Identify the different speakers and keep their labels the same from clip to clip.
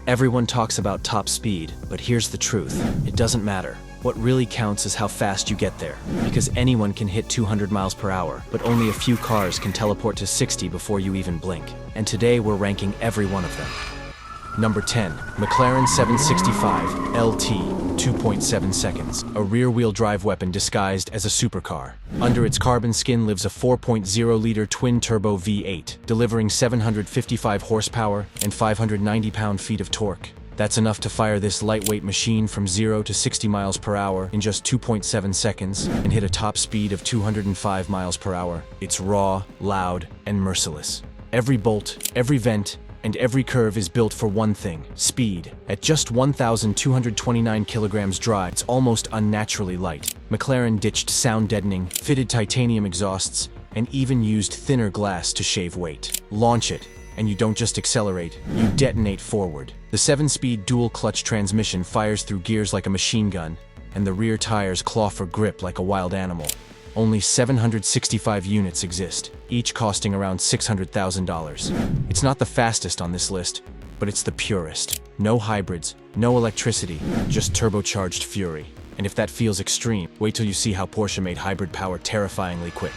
Speaker 1: Everyone talks about top speed, but here's the truth. It doesn't matter. What really counts is how fast you get there. Because anyone can hit 200 miles per hour, but only a few cars can teleport to 60 before you even blink. And today we're ranking every one of them. Number 10, McLaren 765 LT, 2.7 seconds. A rear-wheel drive weapon disguised as a supercar. Under its carbon skin lives a 4.0-liter twin-turbo V8, delivering 755 horsepower and 590 pound-feet of torque. That's enough to fire this lightweight machine from 0 to 60 miles per hour in just 2.7 seconds and hit a top speed of 205 miles per hour. It's raw, loud, and merciless. Every bolt, every vent, and every curve is built for one thing: speed. At just 1,229 kilograms dry, it's almost unnaturally light. McLaren ditched sound-deadening, fitted titanium exhausts, and even used thinner glass to shave weight. Launch it, and you don't just accelerate, you detonate forward. The 7-speed dual-clutch transmission fires through gears like a machine gun, and the rear tires claw for grip like a wild animal. Only 765 units exist, each costing around $600,000. It's not the fastest on this list, but it's the purest. No hybrids, no electricity, just turbocharged fury. And if that feels extreme, wait till you see how Porsche made hybrid power terrifyingly quick.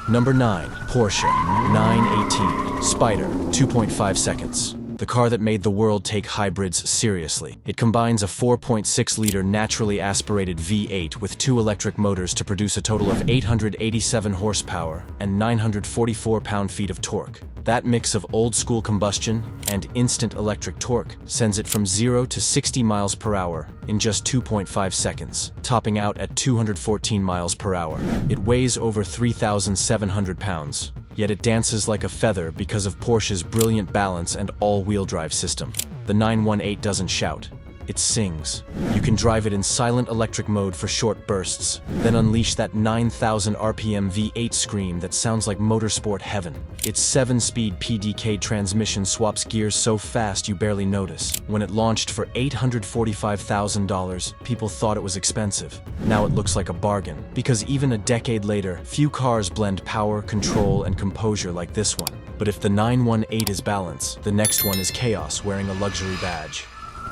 Speaker 1: Number 9, Porsche 918 Spider, 2.5 seconds. The car that made the world take hybrids seriously. It combines a 4.6-liter naturally aspirated V8 with 2 electric motors to produce a total of 887 horsepower and 944 pound-feet of torque. That mix of old-school combustion and instant electric torque sends it from 0 to 60 miles per hour in just 2.5 seconds, topping out at 214 miles per hour. It weighs over 3,700 pounds. Yet it dances like a feather because of Porsche's brilliant balance and all-wheel drive system. The 918 doesn't shout, it sings. You can drive it in silent electric mode for short bursts, then unleash that 9,000 RPM V8 scream that sounds like motorsport heaven. Its 7-speed PDK transmission swaps gears so fast you barely notice. When it launched for $845,000, people thought it was expensive. Now it looks like a bargain, because even a decade later, few cars blend power, control, and composure like this one. But if the 918 is balance, the next one is chaos wearing a luxury badge.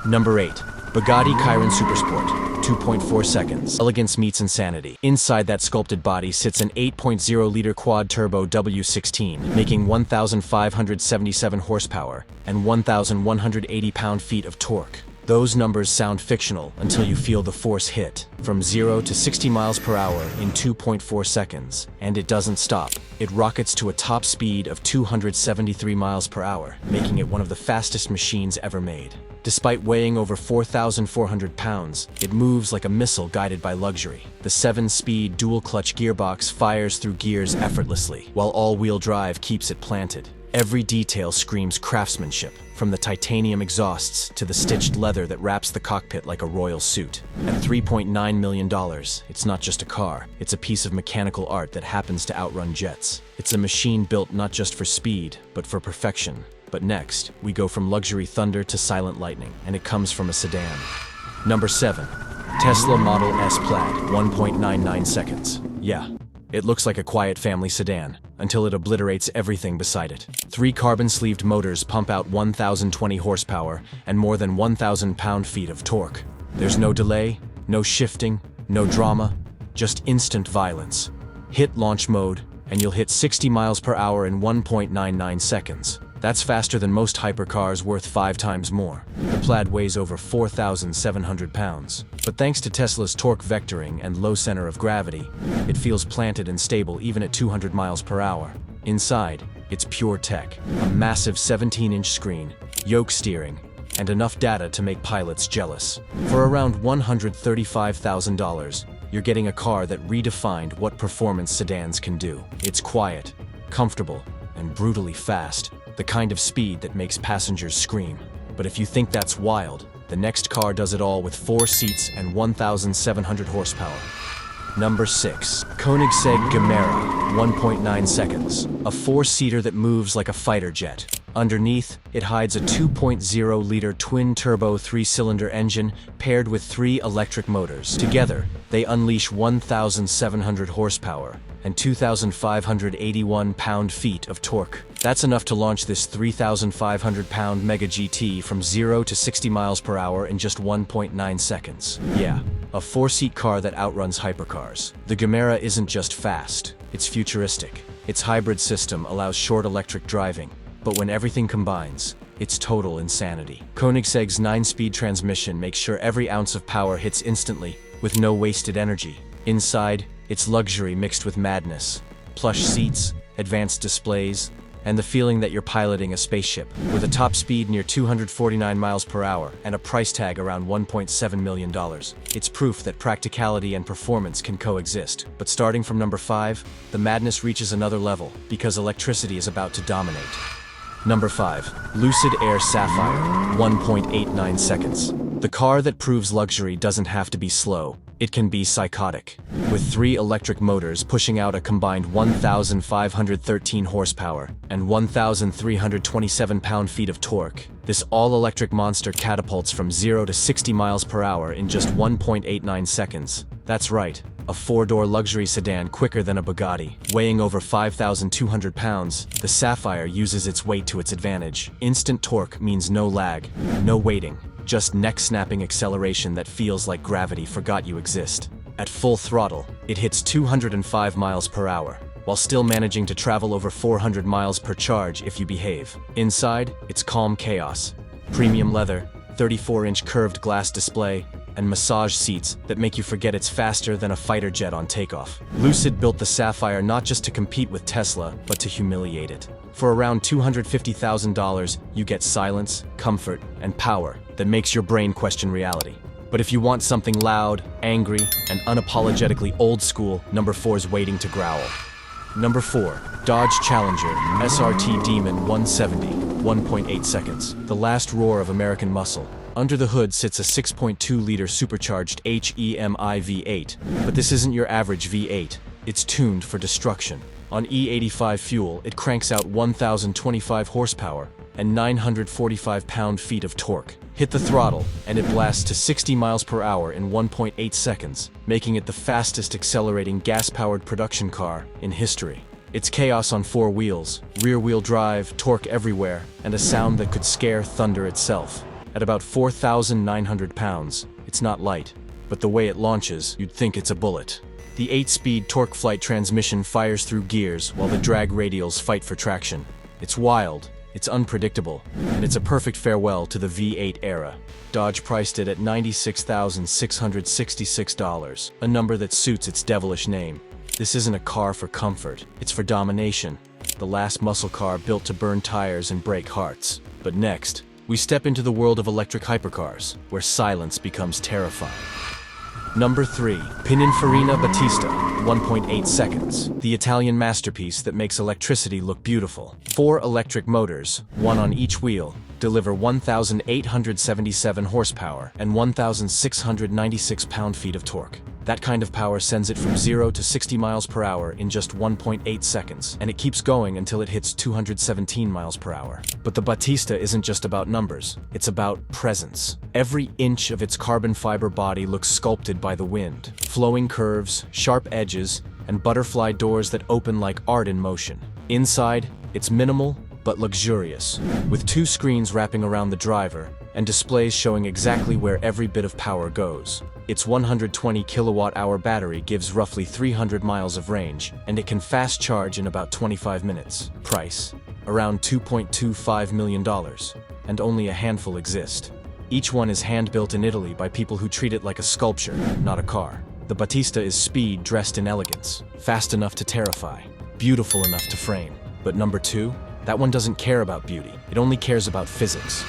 Speaker 1: Number 8, Bugatti Chiron Supersport, 2.4 seconds. Elegance meets insanity. Inside that sculpted body sits an 8.0-liter quad-turbo W16, making 1,577 horsepower and 1,180 pound-feet of torque. Those numbers sound fictional until you feel the force hit. From 0 to 60 miles per hour in 2.4 seconds, and it doesn't stop. It rockets to a top speed of 273 miles per hour, making it one of the fastest machines ever made. Despite weighing over 4,400 pounds, it moves like a missile guided by luxury. The 7-speed dual-clutch gearbox fires through gears effortlessly, while all-wheel drive keeps it planted. Every detail screams craftsmanship, from the titanium exhausts to the stitched leather that wraps the cockpit like a royal suit. At $3.9 million, it's not just a car, it's a piece of mechanical art that happens to outrun jets. It's a machine built not just for speed, but for perfection. But next, we go from luxury thunder to silent lightning, and it comes from a sedan. Number 7, Tesla Model S Plaid, 1.99 seconds. Yeah, it looks like a quiet family sedan, until it obliterates everything beside it. 3 carbon-sleeved motors pump out 1,020 horsepower and more than 1,000 pound-feet of torque. There's no delay, no shifting, no drama, just instant violence. Hit launch mode, and you'll hit 60 miles per hour in 1.99 seconds. That's faster than most hypercars worth 5 times more. The Plaid weighs over 4,700 pounds. But thanks to Tesla's torque vectoring and low center of gravity, it feels planted and stable even at 200 miles per hour. Inside, it's pure tech. A massive 17-inch screen, yoke steering, and enough data to make pilots jealous. For around $135,000, you're getting a car that redefined what performance sedans can do. It's quiet, comfortable, and brutally fast. The kind of speed that makes passengers scream. But if you think that's wild, the next car does it all with 4 seats and 1,700 horsepower. Number 6, Koenigsegg Gemera, 1.9 seconds. A 4-seater that moves like a fighter jet. Underneath, it hides a 2.0-liter twin-turbo 3-cylinder engine paired with 3 electric motors. Together, they unleash 1,700 horsepower and 2,581 pound-feet of torque. That's enough to launch this 3,500-pound Mega GT from 0 to 60 miles per hour in just 1.9 seconds. Yeah, a four-seat car that outruns hypercars. The Gemera isn't just fast, it's futuristic. Its hybrid system allows short electric driving, but when everything combines, it's total insanity. Koenigsegg's 9-speed transmission makes sure every ounce of power hits instantly, with no wasted energy. Inside, it's luxury mixed with madness. Plush seats, advanced displays, and the feeling that you're piloting a spaceship. With a top speed near 249 miles per hour and a price tag around $1.7 million, it's proof that practicality and performance can coexist. But starting from number 5, the madness reaches another level, because electricity is about to dominate. Number 5. Lucid Air Sapphire, 1.89 seconds. The car that proves luxury doesn't have to be slow. It can be psychotic. With 3 electric motors pushing out a combined 1,513 horsepower and 1,327 pound-feet of torque, this all-electric monster catapults from 0 to 60 miles per hour in just 1.89 seconds. That's right, a 4-door luxury sedan quicker than a Bugatti. Weighing over 5,200 pounds, the Sapphire uses its weight to its advantage. Instant torque means no lag, no waiting. Just neck-snapping acceleration that feels like gravity forgot you exist. At full throttle, it hits 205 miles per hour, while still managing to travel over 400 miles per charge if you behave. Inside, it's calm chaos. Premium leather, 34-inch curved glass display, and massage seats that make you forget it's faster than a fighter jet on takeoff. Lucid built the Sapphire not just to compete with Tesla, but to humiliate it. For around $250,000, you get silence, comfort, and power that makes your brain question reality. But if you want something loud, angry, and unapologetically old school, number 4 is waiting to growl. Number 4. Dodge Challenger SRT Demon 170, 1.8 seconds. The last roar of American muscle. Under the hood sits a 6.2-liter supercharged HEMI V8. But this isn't your average V8. It's tuned for destruction. On E85 fuel, it cranks out 1,025 horsepower and 945 pound-feet of torque. Hit the throttle, and it blasts to 60 miles per hour in 1.8 seconds, making it the fastest accelerating gas-powered production car in history. It's chaos on 4 wheels, rear-wheel drive, torque everywhere, and a sound that could scare thunder itself. At about 4,900 pounds, it's not light, but the way it launches, you'd think it's a bullet. The 8-speed torque-flight transmission fires through gears while the drag radials fight for traction. It's wild, it's unpredictable, and it's a perfect farewell to the V8 era. Dodge priced it at $96,666, a number that suits its devilish name. This isn't a car for comfort, it's for domination. The last muscle car built to burn tires and break hearts. But next, we step into the world of electric hypercars, where silence becomes terrifying. Number 3. Pininfarina Battista, 1.8 seconds. The Italian masterpiece that makes electricity look beautiful. 4 electric motors, 1 on each wheel, deliver 1,877 horsepower and 1,696 pound-feet of torque. That kind of power sends it from 0 to 60 miles per hour in just 1.8 seconds, and it keeps going until it hits 217 miles per hour. But the Battista isn't just about numbers, it's about presence. Every inch of its carbon fiber body looks sculpted by the wind. Flowing curves, sharp edges, and butterfly doors that open like art in motion. Inside, it's minimal but luxurious, with 2 screens wrapping around the driver and displays showing exactly where every bit of power goes. Its 120 kilowatt-hour battery gives roughly 300 miles of range, and it can fast charge in about 25 minutes. Price: around $2.25 million, and only a handful exist. Each one is hand-built in Italy by people who treat it like a sculpture, not a car. The Battista is speed dressed in elegance, fast enough to terrify, beautiful enough to frame. But number 2? That one doesn't care about beauty, it only cares about physics.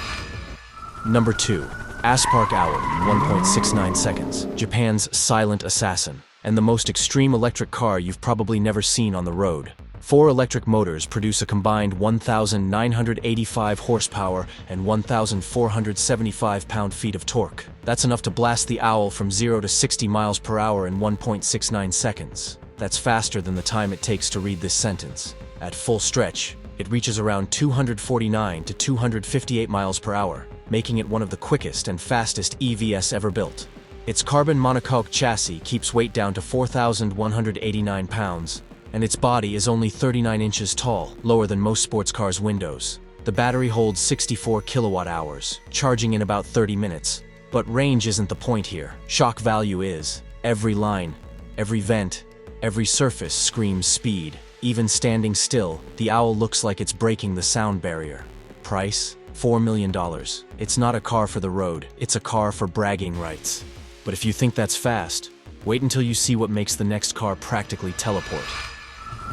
Speaker 1: Number 2. Aspark Owl, 1.69 seconds. Japan's silent assassin, and the most extreme electric car you've probably never seen on the road. 4 electric motors produce a combined 1,985 horsepower and 1,475 pound-feet of torque. That's enough to blast the Owl from 0 to 60 miles per hour in 1.69 seconds. That's faster than the time it takes to read this sentence. At full stretch, it reaches around 249 to 258 miles per hour, making it one of the quickest and fastest EVs ever built. Its carbon monocoque chassis keeps weight down to 4,189 pounds, And its body is only 39 inches tall, lower than most sports cars' windows. The battery holds 64 kilowatt hours, charging in about 30 minutes. But range isn't the point here. Shock value is. Every line, every vent, every surface screams speed. Even standing still, the Owl looks like it's breaking the sound barrier. Price? $4 million. It's not a car for the road, it's a car for bragging rights. But if you think that's fast, wait until you see what makes the next car practically teleport.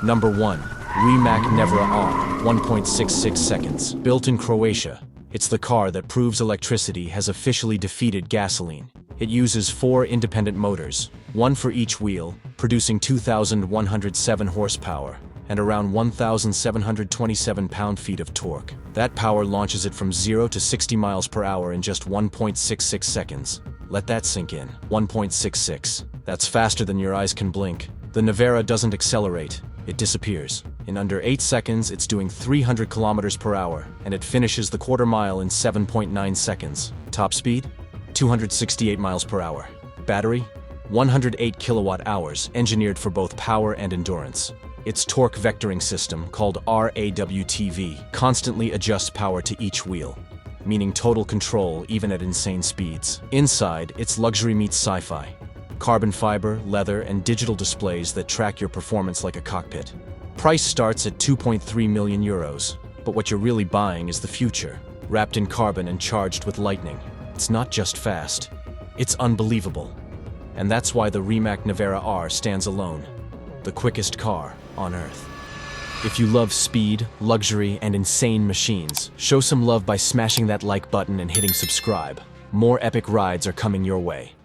Speaker 1: Number 1. Rimac Nevera R, 1.66 seconds. Built in Croatia, it's the car that proves electricity has officially defeated gasoline. It uses 4 independent motors, one for each wheel, producing 2,107 horsepower and around 1,727 pound-feet of torque. That power launches it from 0 to 60 miles per hour in just 1.66 seconds. Let that sink in. 1.66. That's faster than your eyes can blink. The Nevera doesn't accelerate, it disappears. In under 8 seconds, it's doing 300 kilometers per hour, and it finishes the quarter mile in 7.9 seconds. Top speed? 268 miles per hour. Battery? 108 kilowatt hours, engineered for both power and endurance. Its torque vectoring system, called RAWTV, constantly adjusts power to each wheel, meaning total control even at insane speeds. Inside, it's luxury meets sci-fi. Carbon fiber, leather, and digital displays that track your performance like a cockpit. Price starts at 2.3 million euros, but what you're really buying is the future, wrapped in carbon and charged with lightning. It's not just fast, it's unbelievable. And that's why the Rimac Nevera R stands alone, the quickest car on Earth. If you love speed, luxury, and insane machines, show some love by smashing that like button and hitting subscribe. More epic rides are coming your way.